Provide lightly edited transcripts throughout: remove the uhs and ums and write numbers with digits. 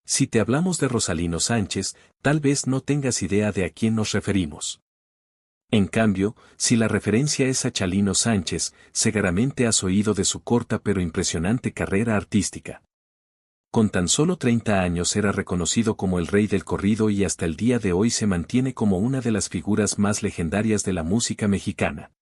Si te hablamos de Rosalino Sánchez, tal vez no tengas idea de a quién nos referimos. En cambio, si la referencia es a Chalino Sánchez, seguramente has oído de su corta pero impresionante carrera artística. Con tan solo 30 años era reconocido como el rey del corrido y hasta el día de hoy se mantiene como una de las figuras más legendarias de la música mexicana.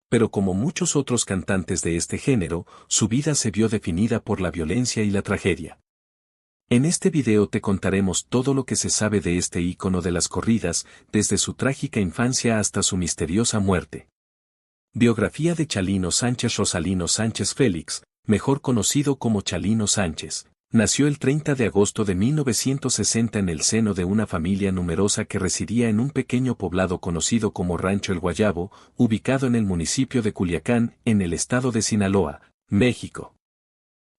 Pero como muchos otros cantantes de este género, su vida se vio definida por la violencia y la tragedia. En este video te contaremos todo lo que se sabe de este ícono de las corridas, desde su trágica infancia hasta su misteriosa muerte. Biografía de Chalino Sánchez. Rosalino Sánchez Félix, mejor conocido como Chalino Sánchez, nació el 30 de agosto de 1960 en el seno de una familia numerosa que residía en un pequeño poblado conocido como Rancho El Guayabo, ubicado en el municipio de Culiacán, en el estado de Sinaloa, México.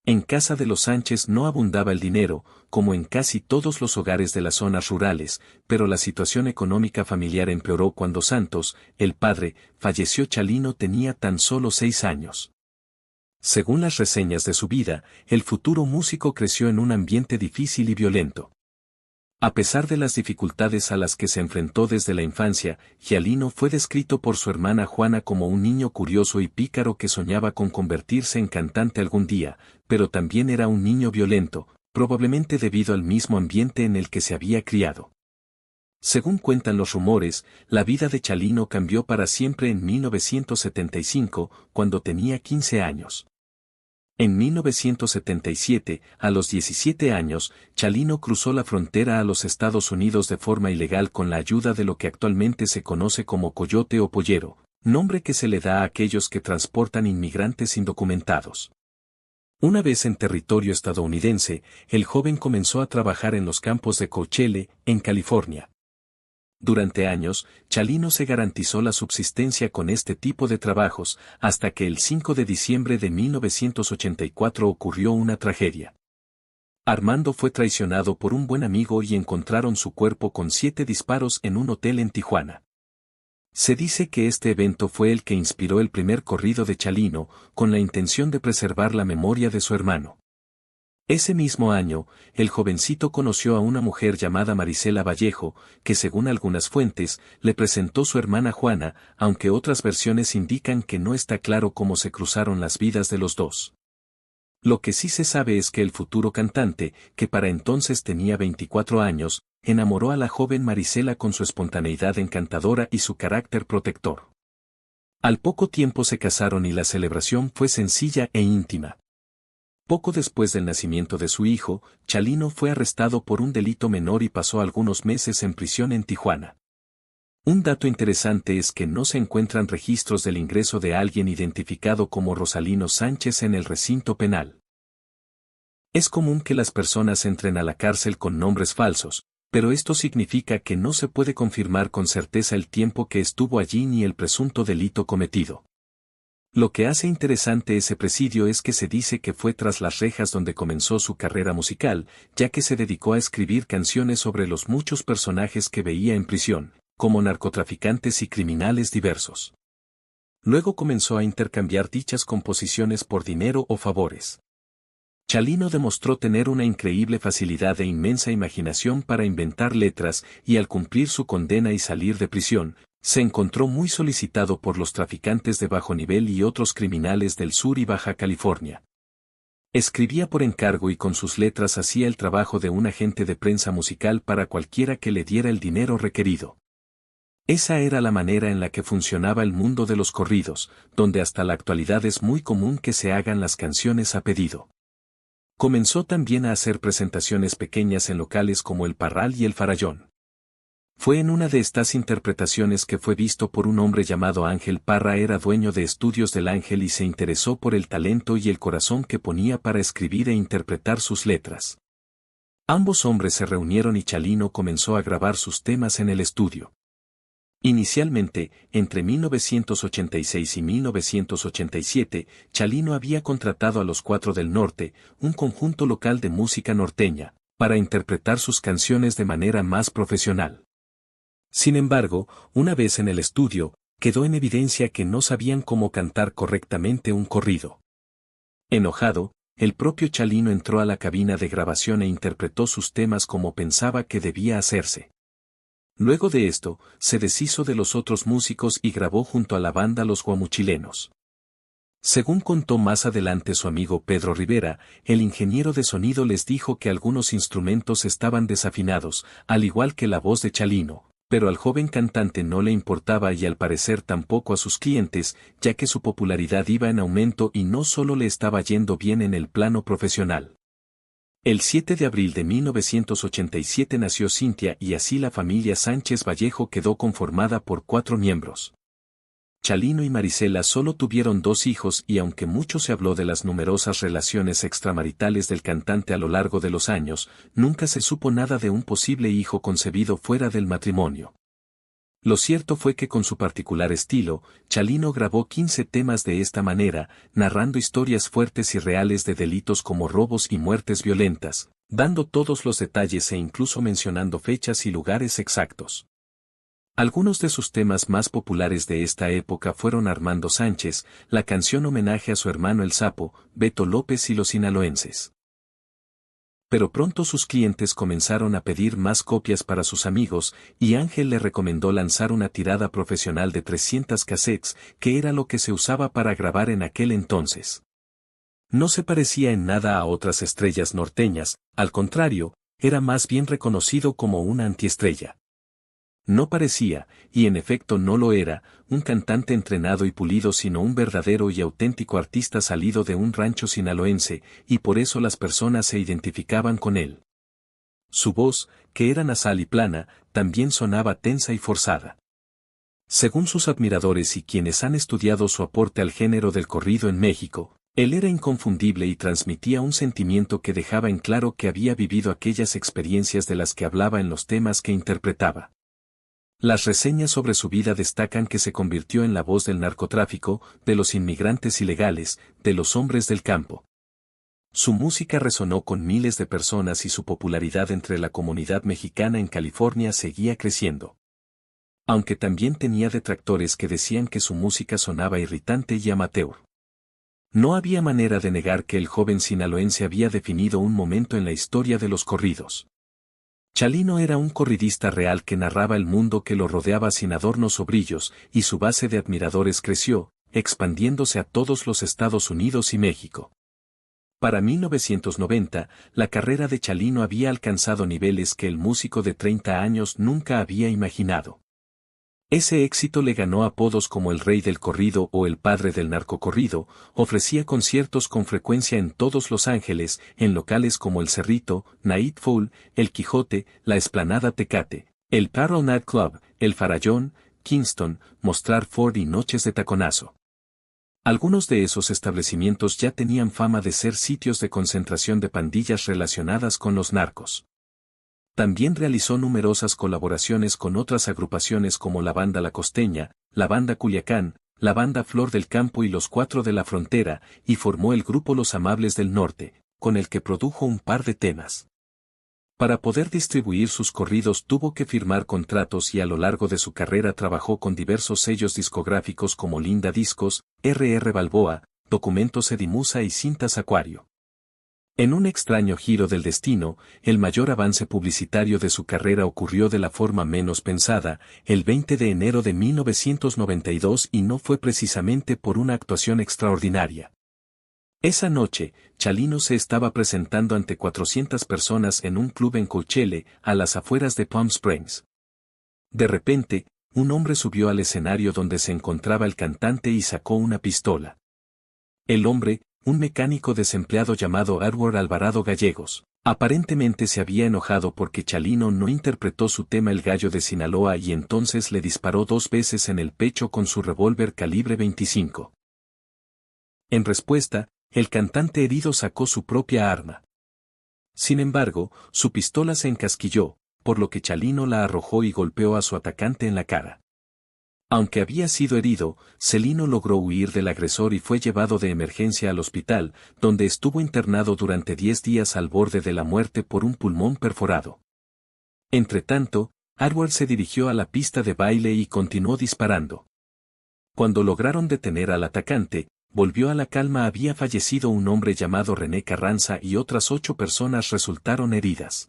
En casa de los Sánchez no abundaba el dinero, como en casi todos los hogares de las zonas rurales, pero la situación económica familiar empeoró cuando Santos, el padre, falleció. Chalino tenía tan solo 6 años. Según las reseñas de su vida, el futuro músico creció en un ambiente difícil y violento. A pesar de las dificultades a las que se enfrentó desde la infancia, Chalino fue descrito por su hermana Juana como un niño curioso y pícaro que soñaba con convertirse en cantante algún día, pero también era un niño violento, probablemente debido al mismo ambiente en el que se había criado. Según cuentan los rumores, la vida de Chalino cambió para siempre en 1975, cuando tenía 15 años. En 1977, a los 17 años, Chalino cruzó la frontera a los Estados Unidos de forma ilegal con la ayuda de lo que actualmente se conoce como coyote o pollero, nombre que se le da a aquellos que transportan inmigrantes indocumentados. Una vez en territorio estadounidense, el joven comenzó a trabajar en los campos de Coachella, en California. Durante años, Chalino se garantizó la subsistencia con este tipo de trabajos, hasta que el 5 de diciembre de 1984 ocurrió una tragedia. Armando fue traicionado por un buen amigo y encontraron su cuerpo con 7 disparos en un hotel en Tijuana. Se dice que este evento fue el que inspiró el primer corrido de Chalino, con la intención de preservar la memoria de su hermano. Ese mismo año, el jovencito conoció a una mujer llamada Marisela Vallejo, que según algunas fuentes, le presentó su hermana Juana, aunque otras versiones indican que no está claro cómo se cruzaron las vidas de los dos. Lo que sí se sabe es que el futuro cantante, que para entonces tenía 24 años, enamoró a la joven Marisela con su espontaneidad encantadora y su carácter protector. Al poco tiempo se casaron y la celebración fue sencilla e íntima. Poco después del nacimiento de su hijo, Chalino fue arrestado por un delito menor y pasó algunos meses en prisión en Tijuana. Un dato interesante es que no se encuentran registros del ingreso de alguien identificado como Rosalino Sánchez en el recinto penal. Es común que las personas entren a la cárcel con nombres falsos, pero esto significa que no se puede confirmar con certeza el tiempo que estuvo allí ni el presunto delito cometido. Lo que hace interesante ese presidio es que se dice que fue tras las rejas donde comenzó su carrera musical, ya que se dedicó a escribir canciones sobre los muchos personajes que veía en prisión, como narcotraficantes y criminales diversos. Luego comenzó a intercambiar dichas composiciones por dinero o favores. Chalino demostró tener una increíble facilidad e inmensa imaginación para inventar letras y al cumplir su condena y salir de prisión, se encontró muy solicitado por los traficantes de bajo nivel y otros criminales del sur y Baja California. Escribía por encargo y con sus letras hacía el trabajo de un agente de prensa musical para cualquiera que le diera el dinero requerido. Esa era la manera en la que funcionaba el mundo de los corridos, donde hasta la actualidad es muy común que se hagan las canciones a pedido. Comenzó también a hacer presentaciones pequeñas en locales como El Parral y El Farallón. Fue en una de estas interpretaciones que fue visto por un hombre llamado Ángel Parra. Era dueño de Estudios del Ángel y se interesó por el talento y el corazón que ponía para escribir e interpretar sus letras. Ambos hombres se reunieron y Chalino comenzó a grabar sus temas en el estudio. Inicialmente, entre 1986 y 1987, Chalino había contratado a Los Cuatro del Norte, un conjunto local de música norteña, para interpretar sus canciones de manera más profesional. Sin embargo, una vez en el estudio, quedó en evidencia que no sabían cómo cantar correctamente un corrido. Enojado, el propio Chalino entró a la cabina de grabación e interpretó sus temas como pensaba que debía hacerse. Luego de esto, se deshizo de los otros músicos y grabó junto a la banda Los Guamuchilenos. Según contó más adelante su amigo Pedro Rivera, el ingeniero de sonido les dijo que algunos instrumentos estaban desafinados, al igual que la voz de Chalino, pero al joven cantante no le importaba y al parecer tampoco a sus clientes, ya que su popularidad iba en aumento y no solo le estaba yendo bien en el plano profesional. El 7 de abril de 1987 nació Cintia y así la familia Sánchez Vallejo quedó conformada por 4 miembros. Chalino y Marisela solo tuvieron 2 hijos y aunque mucho se habló de las numerosas relaciones extramaritales del cantante a lo largo de los años, nunca se supo nada de un posible hijo concebido fuera del matrimonio. Lo cierto fue que con su particular estilo, Chalino grabó 15 temas de esta manera, narrando historias fuertes y reales de delitos como robos y muertes violentas, dando todos los detalles e incluso mencionando fechas y lugares exactos. Algunos de sus temas más populares de esta época fueron Armando Sánchez, la canción homenaje a su hermano El Sapo, Beto López y los sinaloenses. Pero pronto sus clientes comenzaron a pedir más copias para sus amigos, y Ángel le recomendó lanzar una tirada profesional de 300 cassettes, que era lo que se usaba para grabar en aquel entonces. No se parecía en nada a otras estrellas norteñas, al contrario, era más bien reconocido como una antiestrella. No parecía, y en efecto no lo era, un cantante entrenado y pulido sino un verdadero y auténtico artista salido de un rancho sinaloense, y por eso las personas se identificaban con él. Su voz, que era nasal y plana, también sonaba tensa y forzada. Según sus admiradores y quienes han estudiado su aporte al género del corrido en México, él era inconfundible y transmitía un sentimiento que dejaba en claro que había vivido aquellas experiencias de las que hablaba en los temas que interpretaba. Las reseñas sobre su vida destacan que se convirtió en la voz del narcotráfico, de los inmigrantes ilegales, de los hombres del campo. Su música resonó con miles de personas y su popularidad entre la comunidad mexicana en California seguía creciendo. Aunque también tenía detractores que decían que su música sonaba irritante y amateur. No había manera de negar que el joven sinaloense había definido un momento en la historia de los corridos. Chalino era un corridista real que narraba el mundo que lo rodeaba sin adornos o brillos, y su base de admiradores creció, expandiéndose a todos los Estados Unidos y México. Para 1990, la carrera de Chalino había alcanzado niveles que el músico de 30 años nunca había imaginado. Ese éxito le ganó apodos como el rey del corrido o el padre del narcocorrido, ofrecía conciertos con frecuencia en todos Los Ángeles, en locales como El Cerrito, Night Fool, El Quijote, La Explanada Tecate, el Parrow Night Club, El Farallón, Kingston, Mostrar Ford y Noches de Taconazo. Algunos de esos establecimientos ya tenían fama de ser sitios de concentración de pandillas relacionadas con los narcos. También realizó numerosas colaboraciones con otras agrupaciones como la Banda La Costeña, la Banda Culiacán, la Banda Flor del Campo y los Cuatro de la Frontera, y formó el grupo Los Amables del Norte, con el que produjo un par de temas. Para poder distribuir sus corridos tuvo que firmar contratos y a lo largo de su carrera trabajó con diversos sellos discográficos como Linda Discos, R.R. Balboa, Documentos Edimusa y Cintas Acuario. En un extraño giro del destino, el mayor avance publicitario de su carrera ocurrió de la forma menos pensada, el 20 de enero de 1992 y no fue precisamente por una actuación extraordinaria. Esa noche, Chalino se estaba presentando ante 400 personas en un club en Coachella, a las afueras de Palm Springs. De repente, un hombre subió al escenario donde se encontraba el cantante y sacó una pistola. El hombre, un mecánico desempleado llamado Edward Alvarado Gallegos, aparentemente se había enojado porque Chalino no interpretó su tema El Gallo de Sinaloa y entonces le disparó 2 veces en el pecho con su revólver calibre 25. En respuesta, el cantante herido sacó su propia arma. Sin embargo, su pistola se encasquilló, por lo que Chalino la arrojó y golpeó a su atacante en la cara. Aunque había sido herido, Celino logró huir del agresor y fue llevado de emergencia al hospital, donde estuvo internado durante 10 días al borde de la muerte por un pulmón perforado. Entretanto, Edward se dirigió a la pista de baile y continuó disparando. Cuando lograron detener al atacante, volvió a la calma. Había fallecido un hombre llamado René Carranza y otras 8 personas resultaron heridas.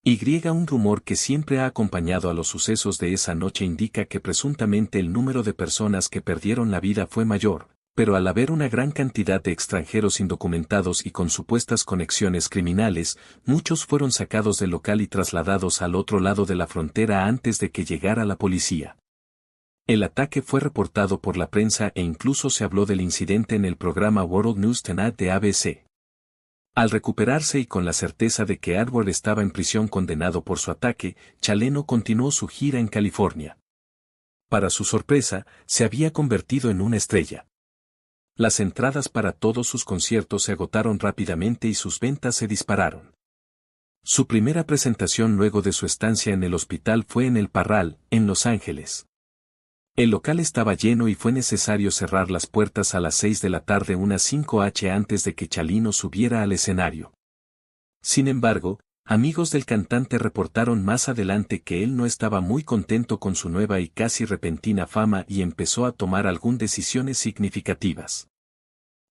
Un rumor que siempre ha acompañado a los sucesos de esa noche indica que presuntamente el número de personas que perdieron la vida fue mayor, pero al haber una gran cantidad de extranjeros indocumentados y con supuestas conexiones criminales, muchos fueron sacados del local y trasladados al otro lado de la frontera antes de que llegara la policía. El ataque fue reportado por la prensa e incluso se habló del incidente en el programa World News Tonight de ABC. Al recuperarse y con la certeza de que Edward estaba en prisión condenado por su ataque, Chalino continuó su gira en California. Para su sorpresa, se había convertido en una estrella. Las entradas para todos sus conciertos se agotaron rápidamente y sus ventas se dispararon. Su primera presentación luego de su estancia en el hospital fue en el Parral, en Los Ángeles. El local estaba lleno y fue necesario cerrar las puertas a las 6 de la tarde, unas 5 antes de que Chalino subiera al escenario. Sin embargo, amigos del cantante reportaron más adelante que él no estaba muy contento con su nueva y casi repentina fama y empezó a tomar algunas decisiones significativas.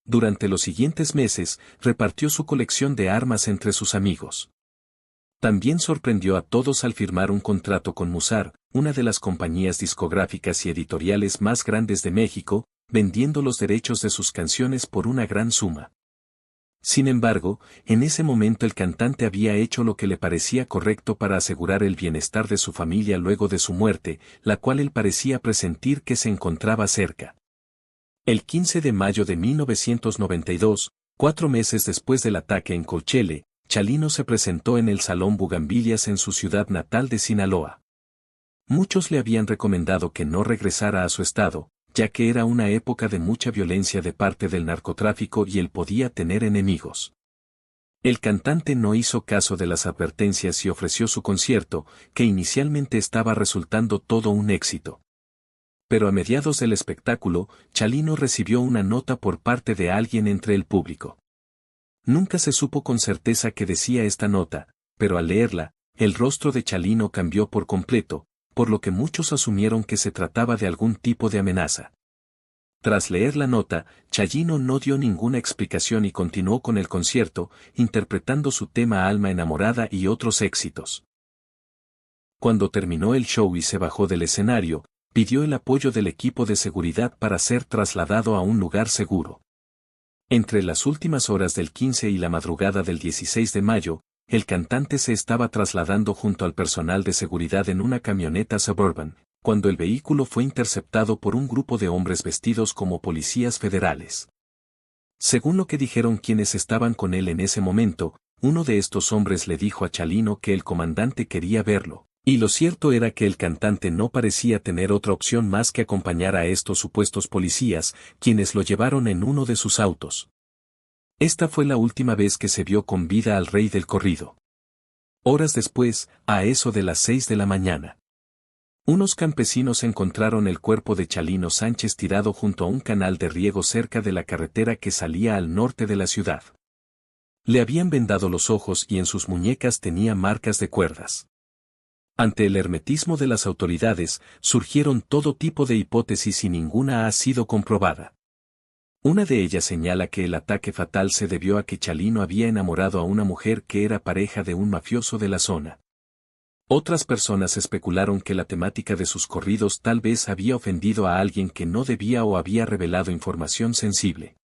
Durante los siguientes meses, repartió su colección de armas entre sus amigos. También sorprendió a todos al firmar un contrato con Musar, una de las compañías discográficas y editoriales más grandes de México, vendiendo los derechos de sus canciones por una gran suma. Sin embargo, en ese momento el cantante había hecho lo que le parecía correcto para asegurar el bienestar de su familia luego de su muerte, la cual él parecía presentir que se encontraba cerca. El 15 de mayo de 1992, 4 meses después del ataque en Coachella, Chalino se presentó en el Salón Bugambilias en su ciudad natal de Sinaloa. Muchos le habían recomendado que no regresara a su estado, ya que era una época de mucha violencia de parte del narcotráfico y él podía tener enemigos. El cantante no hizo caso de las advertencias y ofreció su concierto, que inicialmente estaba resultando todo un éxito. Pero a mediados del espectáculo, Chalino recibió una nota por parte de alguien entre el público. Nunca se supo con certeza qué decía esta nota, pero al leerla, el rostro de Chalino cambió por completo, por lo que muchos asumieron que se trataba de algún tipo de amenaza. Tras leer la nota, Chalino no dio ninguna explicación y continuó con el concierto, interpretando su tema Alma enamorada y otros éxitos. Cuando terminó el show y se bajó del escenario, pidió el apoyo del equipo de seguridad para ser trasladado a un lugar seguro. Entre las últimas horas del 15 y la madrugada del 16 de mayo, el cantante se estaba trasladando junto al personal de seguridad en una camioneta Suburban, cuando el vehículo fue interceptado por un grupo de hombres vestidos como policías federales. Según lo que dijeron quienes estaban con él en ese momento, uno de estos hombres le dijo a Chalino que el comandante quería verlo, y lo cierto era que el cantante no parecía tener otra opción más que acompañar a estos supuestos policías, quienes lo llevaron en uno de sus autos. Esta fue la última vez que se vio con vida al rey del corrido. Horas después, a eso de las 6 de la mañana. Unos campesinos encontraron el cuerpo de Chalino Sánchez tirado junto a un canal de riego cerca de la carretera que salía al norte de la ciudad. Le habían vendado los ojos y en sus muñecas tenía marcas de cuerdas. Ante el hermetismo de las autoridades, surgieron todo tipo de hipótesis y ninguna ha sido comprobada. Una de ellas señala que el ataque fatal se debió a que Chalino había enamorado a una mujer que era pareja de un mafioso de la zona. Otras personas especularon que la temática de sus corridos tal vez había ofendido a alguien que no debía o había revelado información sensible.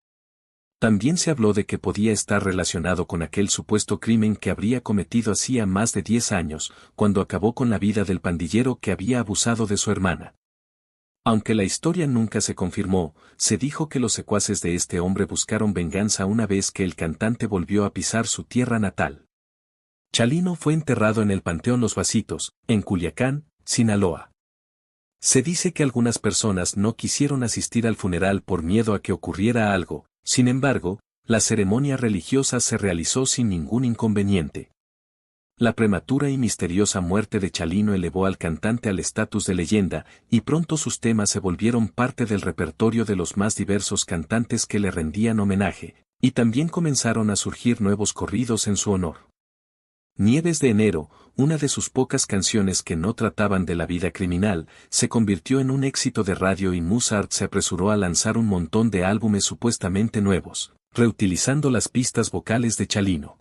También se habló de que podía estar relacionado con aquel supuesto crimen que habría cometido hacía más de 10 años, cuando acabó con la vida del pandillero que había abusado de su hermana. Aunque la historia nunca se confirmó, se dijo que los secuaces de este hombre buscaron venganza una vez que el cantante volvió a pisar su tierra natal. Chalino fue enterrado en el Panteón Los Vasitos, en Culiacán, Sinaloa. Se dice que algunas personas no quisieron asistir al funeral por miedo a que ocurriera algo. Sin embargo, la ceremonia religiosa se realizó sin ningún inconveniente. La prematura y misteriosa muerte de Chalino elevó al cantante al estatus de leyenda, y pronto sus temas se volvieron parte del repertorio de los más diversos cantantes que le rendían homenaje, y también comenzaron a surgir nuevos corridos en su honor. Nieves de Enero, una de sus pocas canciones que no trataban de la vida criminal, se convirtió en un éxito de radio y Mozart se apresuró a lanzar un montón de álbumes supuestamente nuevos, reutilizando las pistas vocales de Chalino,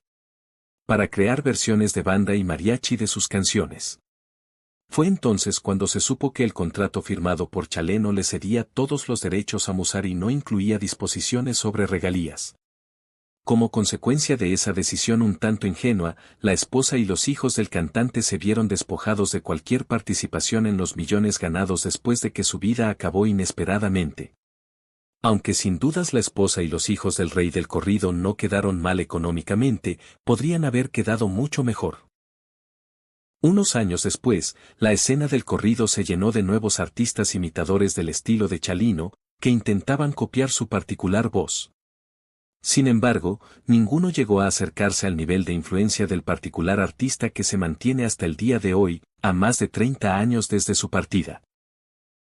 para crear versiones de banda y mariachi de sus canciones. Fue entonces cuando se supo que el contrato firmado por Chaleno le cedía todos los derechos a Mozart y no incluía disposiciones sobre regalías. Como consecuencia de esa decisión un tanto ingenua, la esposa y los hijos del cantante se vieron despojados de cualquier participación en los millones ganados después de que su vida acabó inesperadamente. Aunque sin dudas la esposa y los hijos del rey del corrido no quedaron mal económicamente, podrían haber quedado mucho mejor. Unos años después, la escena del corrido se llenó de nuevos artistas imitadores del estilo de Chalino, que intentaban copiar su particular voz. Sin embargo, ninguno llegó a acercarse al nivel de influencia del particular artista que se mantiene hasta el día de hoy, a más de 30 años desde su partida.